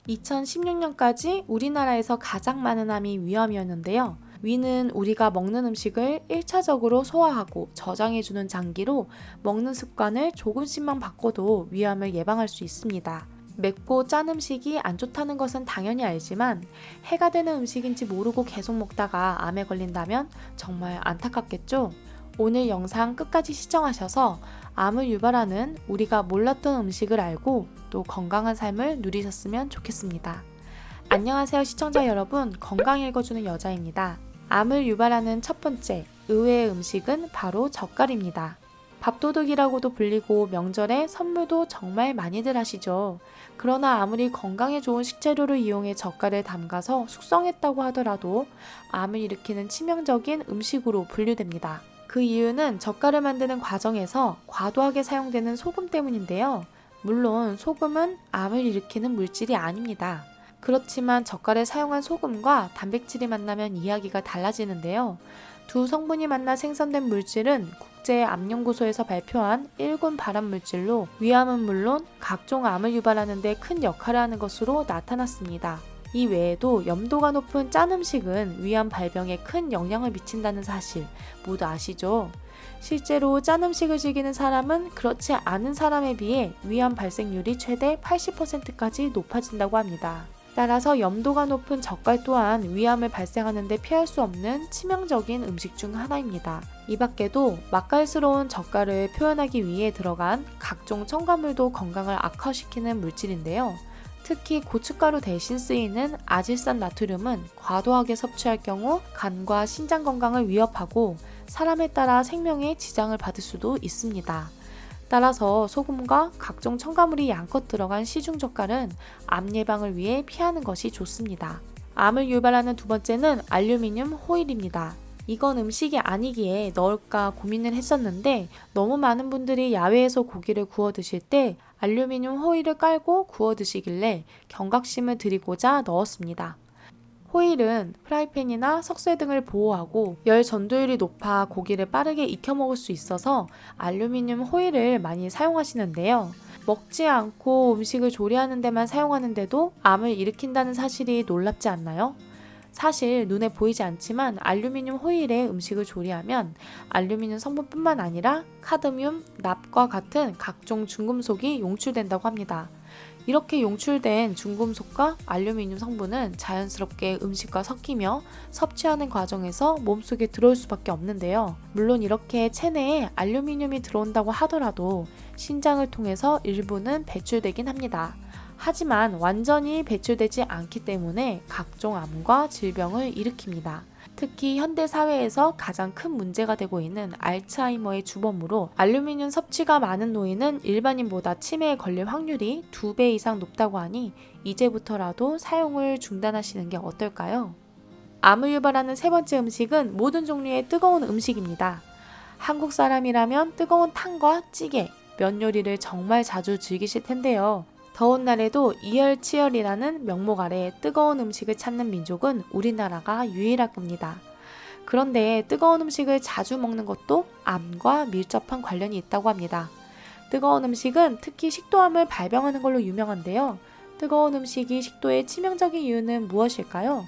2016년까지 우리나라에서 가장 많은 암이 위암이었는데요. 위는 우리가 먹는 음식을 1차적으로 소화하고 저장해주는 장기로 먹는 습관을 조금씩만 바꿔도 위암을 예방할 수 있습니다. 맵고 짠 음식이 안 좋다는 것은 당연히 알지만 해가 되는 음식인지 모르고 계속 먹다가 암에 걸린다면 정말 안타깝겠죠? 오늘 영상 끝까지 시청하셔서 암을 유발하는 우리가 몰랐던 음식을 알고 또 건강한 삶을 누리셨으면 좋겠습니다. 안녕하세요 시청자 여러분, 건강 읽어주는 여자입니다. 암을 유발하는 첫 번째 의외의 음식은 바로 젓갈입니다. 밥도둑이라고도 불리고 명절에 선물도 정말 많이들 하시죠. 그러나 아무리 건강에 좋은 식재료를 이용해 젓갈을 담가서 숙성했다고 하더라도 암을 일으키는 치명적인 음식으로 분류됩니다. 그 이유는 젓갈을 만드는 과정에서 과도하게 사용되는 소금 때문인데요. 물론 소금은 암을 일으키는 물질이 아닙니다. 그렇지만 젓갈에 사용한 소금과 단백질이 만나면 이야기가 달라지는데요. 두 성분이 만나 생성된 물질은 국제암연구소에서 발표한 1군 발암물질로 위암은 물론 각종 암을 유발하는 데 큰 역할을 하는 것으로 나타났습니다. 이 외에도 염도가 높은 짠 음식은 위암 발병에 큰 영향을 미친다는 사실 모두 아시죠? 실제로 짠 음식을 즐기는 사람은 그렇지 않은 사람에 비해 위암 발생률이 최대 80%까지 높아진다고 합니다. 따라서 염도가 높은 젓갈 또한 위암을 발생하는 데 피할 수 없는 치명적인 음식 중 하나입니다. 이 밖에도 맛깔스러운 젓갈을 표현하기 위해 들어간 각종 첨가물도 건강을 악화시키는 물질인데요. 특히 고춧가루 대신 쓰이는 아질산 나트륨은 과도하게 섭취할 경우 간과 신장 건강을 위협하고 사람에 따라 생명에 지장을 받을 수도 있습니다. 따라서 소금과 각종 첨가물이 양껏 들어간 시중 젓갈은 암 예방을 위해 피하는 것이 좋습니다. 암을 유발하는 두 번째는 알루미늄 호일입니다. 이건 음식이 아니기에 넣을까 고민을 했었는데 너무 많은 분들이 야외에서 고기를 구워 드실 때 알루미늄 호일을 깔고 구워 드시길래 경각심을 드리고자 넣었습니다. 호일은 프라이팬이나 석쇠 등을 보호하고 열 전도율이 높아 고기를 빠르게 익혀 먹을 수 있어서 알루미늄 호일을 많이 사용하시는데요. 먹지 않고 음식을 조리하는 데만 사용하는데도 암을 일으킨다는 사실이 놀랍지 않나요? 사실 눈에 보이지 않지만 알루미늄 호일에 음식을 조리하면 알루미늄 성분뿐만 아니라 카드뮴, 납과 같은 각종 중금속이 용출된다고 합니다. 이렇게 용출된 중금속과 알루미늄 성분은 자연스럽게 음식과 섞이며 섭취하는 과정에서 몸속에 들어올 수밖에 없는데요. 물론 이렇게 체내에 알루미늄이 들어온다고 하더라도 신장을 통해서 일부는 배출되긴 합니다. 하지만 완전히 배출되지 않기 때문에 각종 암과 질병을 일으킵니다. 특히 현대 사회에서 가장 큰 문제가 되고 있는 알츠하이머의 주범으로 알루미늄 섭취가 많은 노인은 일반인보다 치매에 걸릴 확률이 2배 이상 높다고 하니 이제부터라도 사용을 중단하시는 게 어떨까요? 암을 유발하는 세 번째 음식은 모든 종류의 뜨거운 음식입니다. 한국 사람이라면 뜨거운 탕과 찌개, 면 요리를 정말 자주 즐기실 텐데요. 더운 날에도 이열치열이라는 명목 아래 뜨거운 음식을 찾는 민족은 우리나라가 유일할 겁니다. 그런데 뜨거운 음식을 자주 먹는 것도 암과 밀접한 관련이 있다고 합니다. 뜨거운 음식은 특히 식도암을 발병하는 걸로 유명한데요. 뜨거운 음식이 식도에 치명적인 이유는 무엇일까요?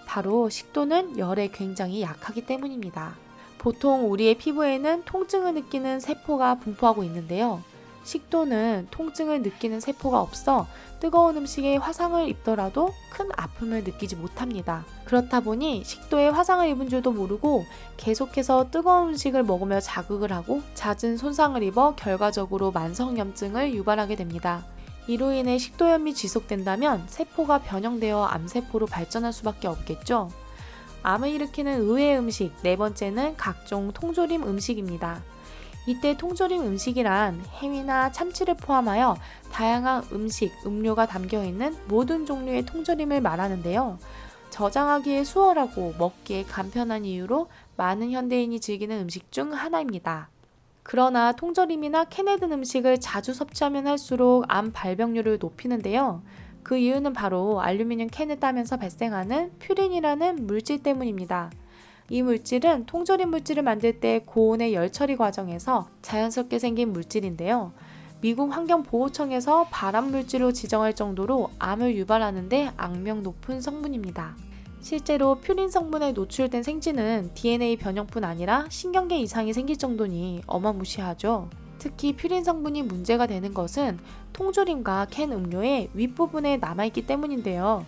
바로 식도는 열에 굉장히 약하기 때문입니다. 보통 우리의 피부에는 통증을 느끼는 세포가 분포하고 있는데요. 식도는 통증을 느끼는 세포가 없어 뜨거운 음식에 화상을 입더라도 큰 아픔을 느끼지 못합니다. 그렇다 보니 식도에 화상을 입은 줄도 모르고 계속해서 뜨거운 음식을 먹으며 자극을 하고 잦은 손상을 입어 결과적으로 만성염증을 유발하게 됩니다. 이로 인해 식도염이 지속된다면 세포가 변형되어 암세포로 발전할 수밖에 없겠죠. 암을 일으키는 의외의 음식 네 번째는 각종 통조림 음식입니다. 이때 통조림 음식이란 햄이나 참치를 포함하여 다양한 음식, 음료가 담겨있는 모든 종류의 통조림을 말하는데요. 저장하기에 수월하고 먹기에 간편한 이유로 많은 현대인이 즐기는 음식 중 하나입니다. 그러나 통조림이나 캔에 든 음식을 자주 섭취하면 할수록 암 발병률을 높이는데요. 그 이유는 바로 알루미늄 캔을 따면서 발생하는 퓨린이라는 물질 때문입니다. 이 물질은 통조림 물질을 만들 때 고온의 열 처리 과정에서 자연스럽게 생긴 물질인데요. 미국 환경보호청에서 발암물질로 지정할 정도로 암을 유발하는데 악명 높은 성분입니다. 실제로 퓨린 성분에 노출된 생쥐는 DNA 변형뿐 아니라 신경계 이상이 생길 정도니 어마무시하죠. 특히 퓨린 성분이 문제가 되는 것은 통조림과 캔 음료의 윗부분에 남아있기 때문인데요.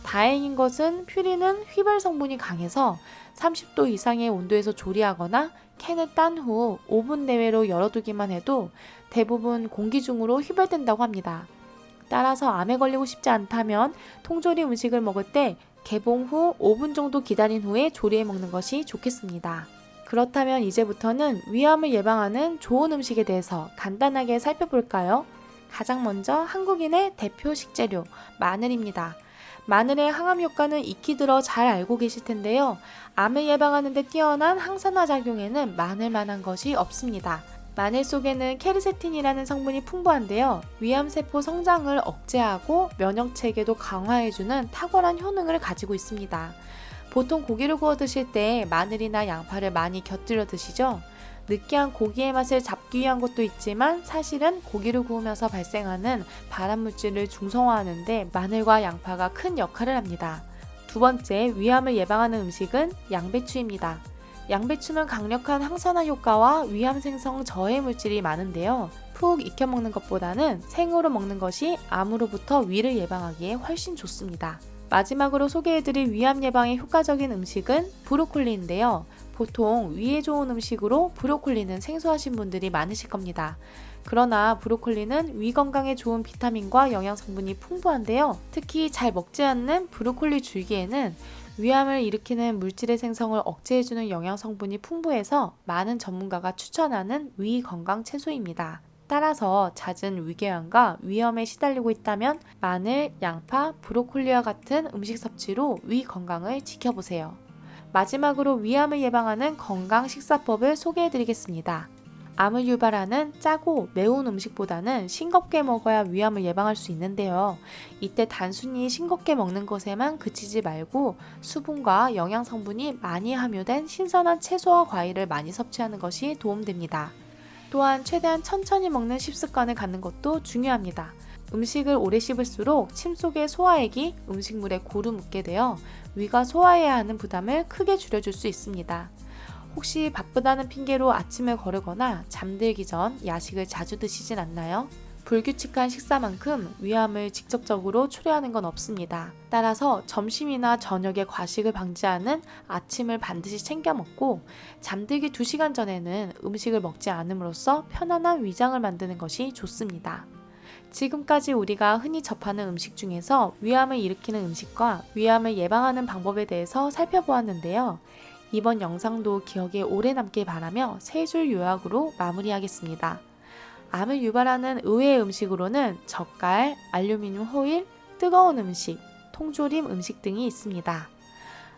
다행인 것은 퓨린은 휘발 성분이 강해서 30도 이상의 온도에서 조리하거나 캔을 딴 후 5분 내외로 열어두기만 해도 대부분 공기 중으로 휘발된다고 합니다. 따라서 암에 걸리고 싶지 않다면 통조림 음식을 먹을 때 개봉 후 5분 정도 기다린 후에 조리해 먹는 것이 좋겠습니다. 그렇다면 이제부터는 위암을 예방하는 좋은 음식에 대해서 간단하게 살펴볼까요? 가장 먼저 한국인의 대표 식재료, 마늘입니다. 마늘의 항암 효과는 익히 들어 잘 알고 계실 텐데요. 암을 예방하는 데 뛰어난 항산화 작용에는 마늘만한 것이 없습니다. 마늘 속에는 케르세틴이라는 성분이 풍부한데요. 위암세포 성장을 억제하고 면역체계도 강화해주는 탁월한 효능을 가지고 있습니다. 보통 고기를 구워 드실 때 마늘이나 양파를 많이 곁들여 드시죠? 느끼한 고기의 맛을 잡기 위한 것도 있지만 사실은 고기를 구우면서 발생하는 발암물질을 중성화하는 데 마늘과 양파가 큰 역할을 합니다. 두 번째, 위암을 예방하는 음식은 양배추입니다. 양배추는 강력한 항산화 효과와 위암 생성 저해 물질이 많은데요. 푹 익혀 먹는 것보다는 생으로 먹는 것이 암으로부터 위를 예방하기에 훨씬 좋습니다. 마지막으로 소개해드릴 위암 예방에 효과적인 음식은 브로콜리인데요. 보통 위에 좋은 음식으로 브로콜리는 생소하신 분들이 많으실 겁니다. 그러나 브로콜리는 위 건강에 좋은 비타민과 영양 성분이 풍부한데요. 특히 잘 먹지 않는 브로콜리 줄기에는 위암을 일으키는 물질의 생성을 억제해주는 영양 성분이 풍부해서 많은 전문가가 추천하는 위 건강 채소입니다. 따라서 잦은 위궤양과 위염에 시달리고 있다면 마늘, 양파, 브로콜리와 같은 음식 섭취로 위 건강을 지켜보세요. 마지막으로 위암을 예방하는 건강 식사법을 소개해드리겠습니다. 암을 유발하는 짜고 매운 음식보다는 싱겁게 먹어야 위암을 예방할 수 있는데요. 이때 단순히 싱겁게 먹는 것에만 그치지 말고 수분과 영양 성분이 많이 함유된 신선한 채소와 과일을 많이 섭취하는 것이 도움됩니다. 또한 최대한 천천히 먹는 식습관을 갖는 것도 중요합니다. 음식을 오래 씹을수록 침 속의 소화액이 음식물에 고루 묻게 되어 위가 소화해야 하는 부담을 크게 줄여줄 수 있습니다. 혹시 바쁘다는 핑계로 아침을 거르거나 잠들기 전 야식을 자주 드시진 않나요? 불규칙한 식사만큼 위암을 직접적으로 초래하는 건 없습니다. 따라서 점심이나 저녁에 과식을 방지하는 아침을 반드시 챙겨 먹고 잠들기 2시간 전에는 음식을 먹지 않음으로써 편안한 위장을 만드는 것이 좋습니다. 지금까지 우리가 흔히 접하는 음식 중에서 위암을 일으키는 음식과 위암을 예방하는 방법에 대해서 살펴보았는데요. 이번 영상도 기억에 오래 남길 바라며 3줄 요약으로 마무리하겠습니다. 암을 유발하는 의외의 음식으로는 젓갈, 알루미늄 호일, 뜨거운 음식, 통조림 음식 등이 있습니다.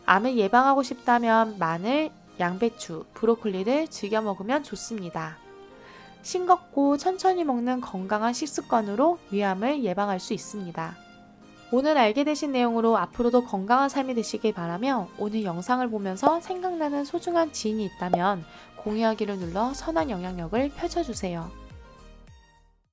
암을 예방하고 싶다면 마늘, 양배추, 브로콜리를 즐겨 먹으면 좋습니다. 싱겁고 천천히 먹는 건강한 식습관으로 위암을 예방할 수 있습니다. 오늘 알게 되신 내용으로 앞으로도 건강한 삶이 되시길 바라며 오늘 영상을 보면서 생각나는 소중한 지인이 있다면 공유하기를 눌러 선한 영향력을 펼쳐주세요.